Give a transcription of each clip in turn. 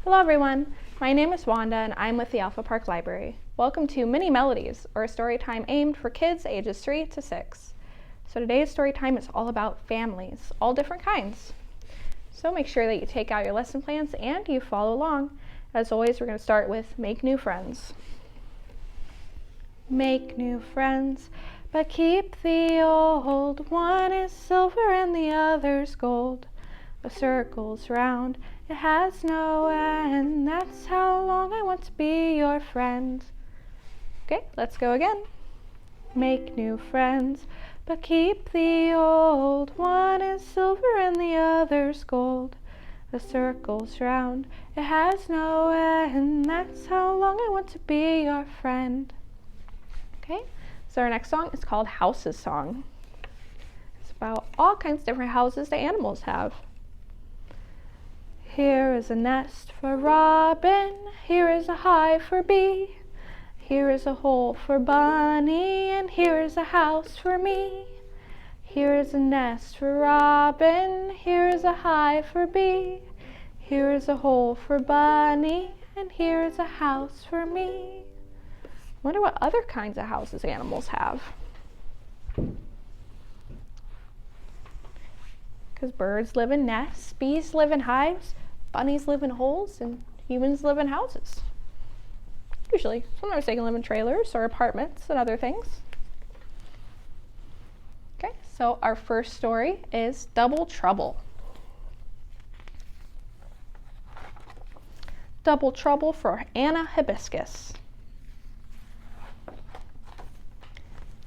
Hello everyone, my name is Wanda and I'm with the Alpha Park Library. Welcome to Mini Melodies, or a story time aimed for kids ages 3 to 6. So today's story time is all about families, all different kinds. So make sure that you take out your lesson plans and you follow along. As always, we're going to start with Make New Friends. Make new friends, but keep the old. One is silver and the other's gold. The circle's round, it has no end. That's how long I want to be your friend. Okay, let's go again. Make new friends, but keep the old. One is silver and the other's gold. The circle's round, it has no end. That's how long I want to be your friend. Okay, so our next song is called House's Song. It's about all kinds of different houses that animals have. Here is a nest for robin, here is a hive for bee, here is a hole for bunny, and here is a house for me. Here is a nest for robin, here is a hive for bee, here is a hole for bunny, and here is a house for me. Wonder what other kinds of houses animals have. Because birds live in nests, bees live in hives, bunnies live in holes, and humans live in houses. Usually. Sometimes they can live in trailers or apartments and other things. Okay, so our first story is Double Trouble. Double Trouble for Anna Hibiscus.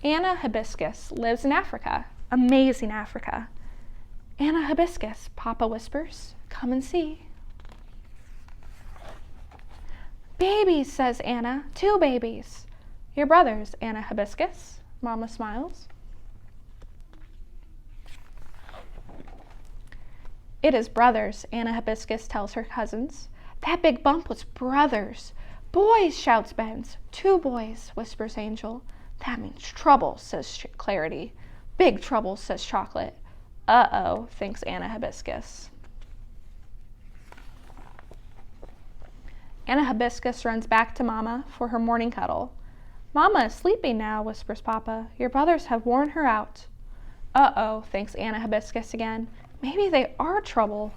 Anna Hibiscus lives in Africa. Amazing Africa. Anna Hibiscus, Papa whispers, come and see. Babies, says Anna, 2 babies. Your brothers, Anna Hibiscus. Mama smiles. It is brothers, Anna Hibiscus tells her cousins. That big bump was brothers. Boys, shouts Benz. 2 boys, whispers Angel. That means trouble, says Clarity. Big trouble, says Chocolate. Uh-oh, thinks Anna Hibiscus. Anna Hibiscus runs back to Mama for her morning cuddle. Mama is sleeping now, whispers Papa. Your brothers have worn her out. Uh-oh, thinks Anna Hibiscus again. Maybe they are trouble.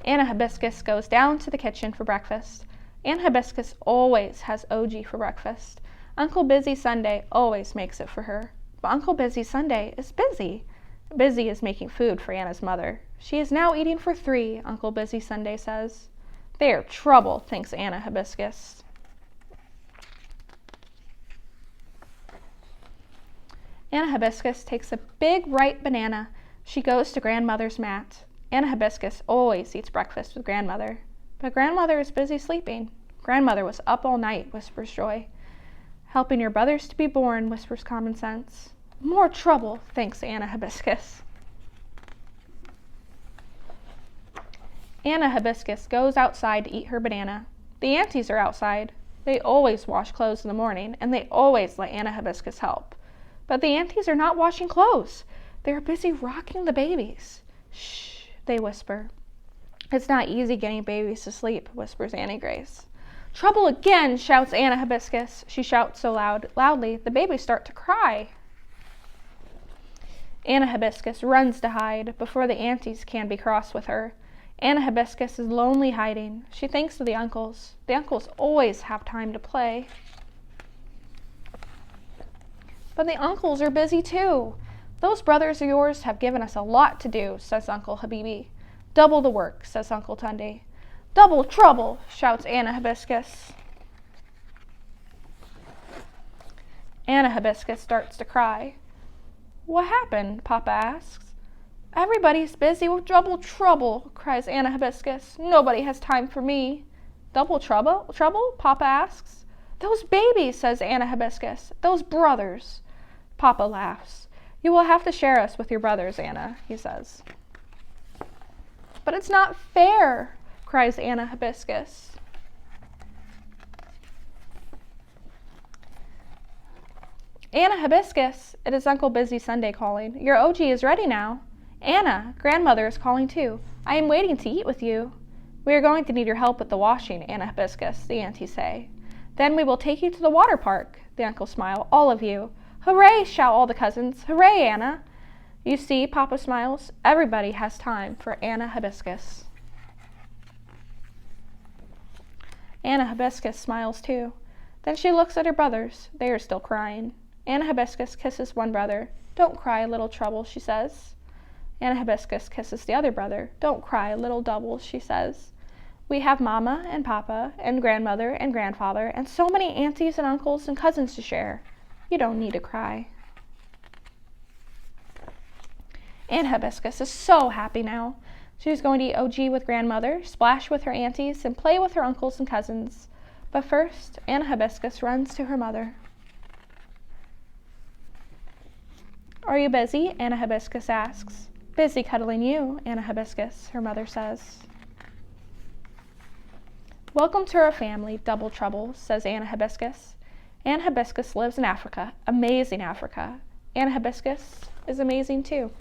Anna Hibiscus goes down to the kitchen for breakfast. Anna Hibiscus always has OG for breakfast. Uncle Busy Sunday always makes it for her. But Uncle Busy Sunday is busy. Busy is making food for Anna's mother. She is now eating for 3, Uncle Busy Sunday says. They are trouble, thinks Anna Hibiscus. Anna Hibiscus takes a big ripe banana. She goes to grandmother's mat. Anna Hibiscus always eats breakfast with grandmother. But grandmother is busy sleeping. Grandmother was up all night, whispers Joy. Helping your brothers to be born, whispers Common Sense. More trouble, thinks Anna Hibiscus. Anna Hibiscus goes outside to eat her banana. The aunties are outside. They always wash clothes in the morning, and they always let Anna Hibiscus help. But the aunties are not washing clothes. They are busy rocking the babies. Shh, they whisper. It's not easy getting babies to sleep, whispers Annie Grace. Trouble again, shouts Anna Hibiscus. She shouts so loudly, the babies start to cry. Anna Hibiscus runs to hide before the aunties can be cross with her. Anna Hibiscus is lonely hiding. She thinks of the uncles. The uncles always have time to play. But the uncles are busy too. Those brothers of yours have given us a lot to do, says Uncle Habibi. Double the work, says Uncle Tunde. Double trouble, shouts Anna Hibiscus. Anna Hibiscus starts to cry. What happened? Papa asks. Everybody's busy with double trouble, cries Anna Hibiscus. Nobody has time for me. Double trouble? Papa asks. Those babies, says Anna Hibiscus. Those brothers. Papa laughs. You will have to share us with your brothers, Anna, he says. But it's not fair, cries Anna Hibiscus. Anna Hibiscus, it is Uncle Busy Sunday calling. Your OG is ready now. Anna, grandmother is calling too. I am waiting to eat with you. We are going to need your help with the washing, Anna Hibiscus, the aunties say. Then we will take you to the water park, the uncles smile, all of you. Hooray, shout all the cousins. Hooray, Anna. You see, Papa smiles, everybody has time for Anna Hibiscus. Anna Hibiscus smiles too. Then she looks at her brothers. They are still crying. Anna Hibiscus kisses one brother. Don't cry, little trouble, she says. Anna Hibiscus kisses the other brother. Don't cry, little double, she says. We have Mama and Papa and grandmother and grandfather and so many aunties and uncles and cousins to share. You don't need to cry. Anna Hibiscus is so happy now. She's going to eat OG with grandmother, splash with her aunties, and play with her uncles and cousins. But first, Anna Hibiscus runs to her mother. Are you busy? Anna Hibiscus asks. Busy cuddling you, Anna Hibiscus, her mother says. Welcome to our family, Double Trouble, says Anna Hibiscus. Anna Hibiscus lives in Africa, amazing Africa. Anna Hibiscus is amazing too.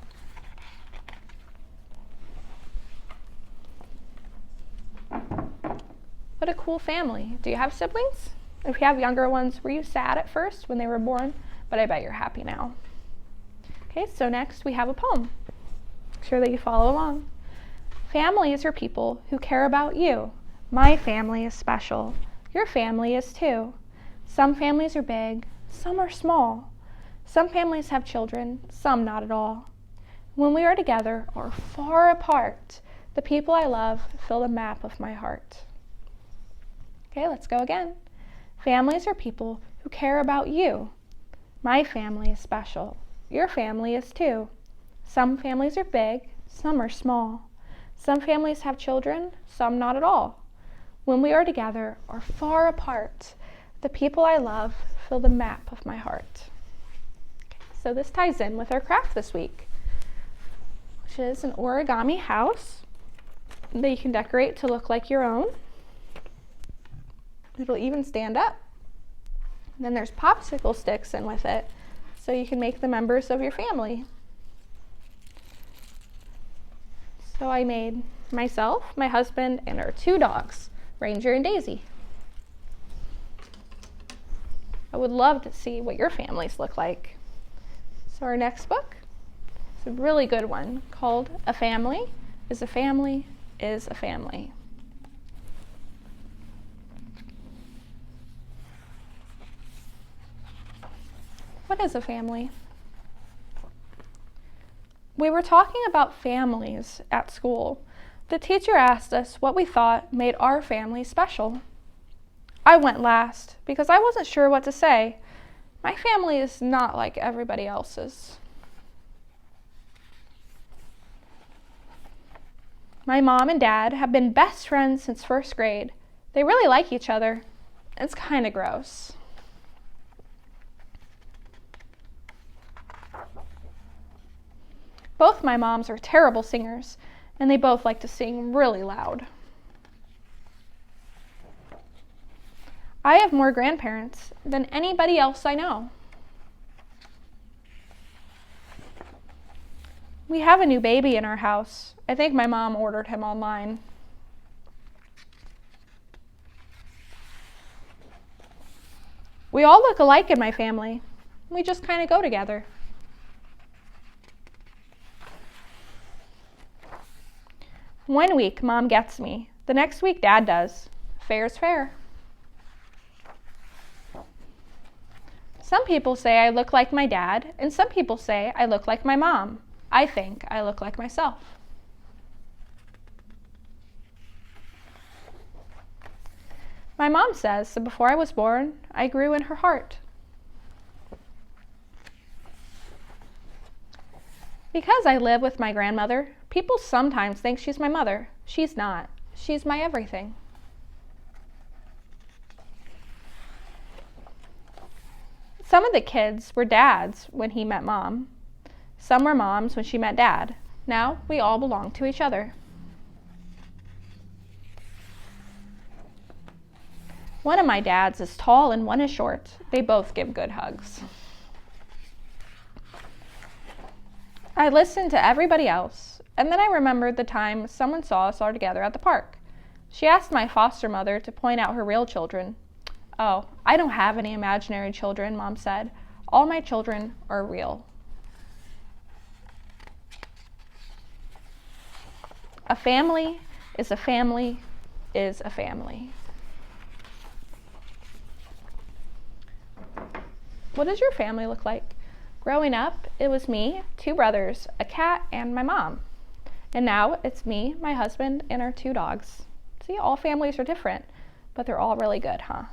What a cool family. Do you have siblings? If you have younger ones, were you sad at first when they were born? But I bet you're happy now. Okay, so next we have a poem. Make sure that you follow along. Families are people who care about you. My family is special. Your family is too. Some families are big, some are small. Some families have children, some not at all. When we are together or far apart, the people I love fill the map of my heart. Okay, let's go again. Families are people who care about you. My family is special. Your family is too. Some families are big, some are small. Some families have children, some not at all. When we are together or far apart, the people I love fill the map of my heart. Okay, so this ties in with our craft this week, which is an origami house that you can decorate to look like your own. It'll even stand up. And then there's popsicle sticks in with it, so you can make the members of your family. So I made myself, my husband, and our 2 dogs, Ranger and Daisy. I would love to see what your families look like. So our next book is a really good one called A Family is a Family is a Family. What is a family? We were talking about families at school. The teacher asked us what we thought made our family special. I went last because I wasn't sure what to say. My family is not like everybody else's. My mom and dad have been best friends since 1st grade. They really like each other. It's kind of gross. Both my moms are terrible singers, and they both like to sing really loud. I have more grandparents than anybody else I know. We have a new baby in our house. I think my mom ordered him online. We all look alike in my family. We just kind of go together. One week, Mom gets me. The next week, Dad does. Fair's fair. Some people say I look like my dad, and some people say I look like my mom. I think I look like myself. My mom says that before I was born, I grew in her heart. Because I live with my grandmother, people sometimes think she's my mother. She's not. She's my everything. Some of the kids were dads when he met Mom. Some were moms when she met Dad. Now we all belong to each other. One of my dads is tall and one is short. They both give good hugs. I listen to everybody else. And then I remembered the time someone saw us all together at the park. She asked my foster mother to point out her real children. Oh, I don't have any imaginary children, Mom said. All my children are real. A family is a family is a family. What does your family look like? Growing up, it was me, 2 brothers, a cat, and my mom. And now it's me, my husband, and our 2 dogs. See, all families are different, but they're all really good, huh?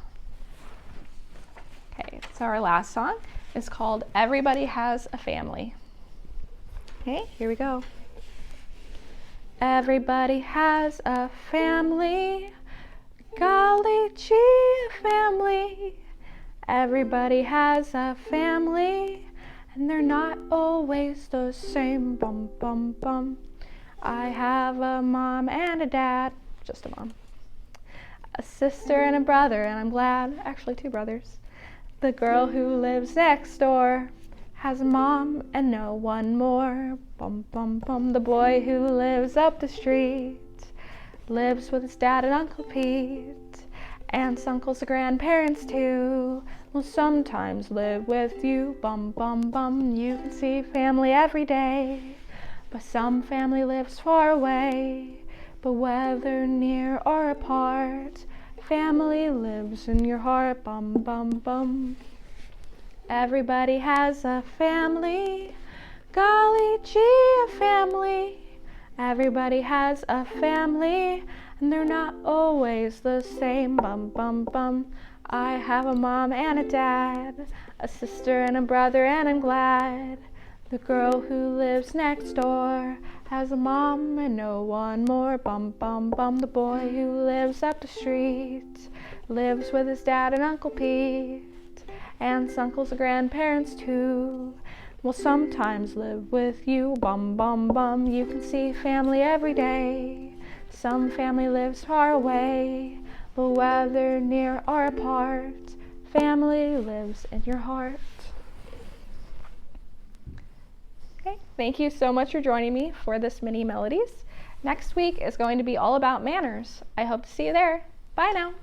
Okay, so our last song is called Everybody Has a Family. Okay, here we go. Everybody has a family, golly gee, a family. Everybody has a family, and they're not always the same, bum, bum, bum. I have a mom and a dad, just a mom, a sister and a brother, and I'm glad, actually 2 brothers. The girl who lives next door has a mom and no one more, bum, bum, bum. The boy who lives up the street lives with his dad and Uncle Pete. Aunts, uncles, and grandparents too will sometimes live with you, bum, bum, bum. You can see family every day, but some family lives far away. But whether near or apart, family lives in your heart, bum, bum, bum. Everybody has a family, golly gee, a family. Everybody has a family, and they're not always the same, bum, bum, bum. I have a mom and a dad, a sister and a brother, and I'm glad. The girl who lives next door has a mom and no one more, bum, bum, bum. The boy who lives up the street lives with his dad and Uncle Pete. Aunts, uncles, and grandparents too will sometimes live with you, bum, bum, bum. You can see family every day. Some family lives far away, but whether near or apart, family lives in your heart. Okay, thank you so much for joining me for this Mini Melodies. Next week is going to be all about manners. I hope to see you there. Bye now.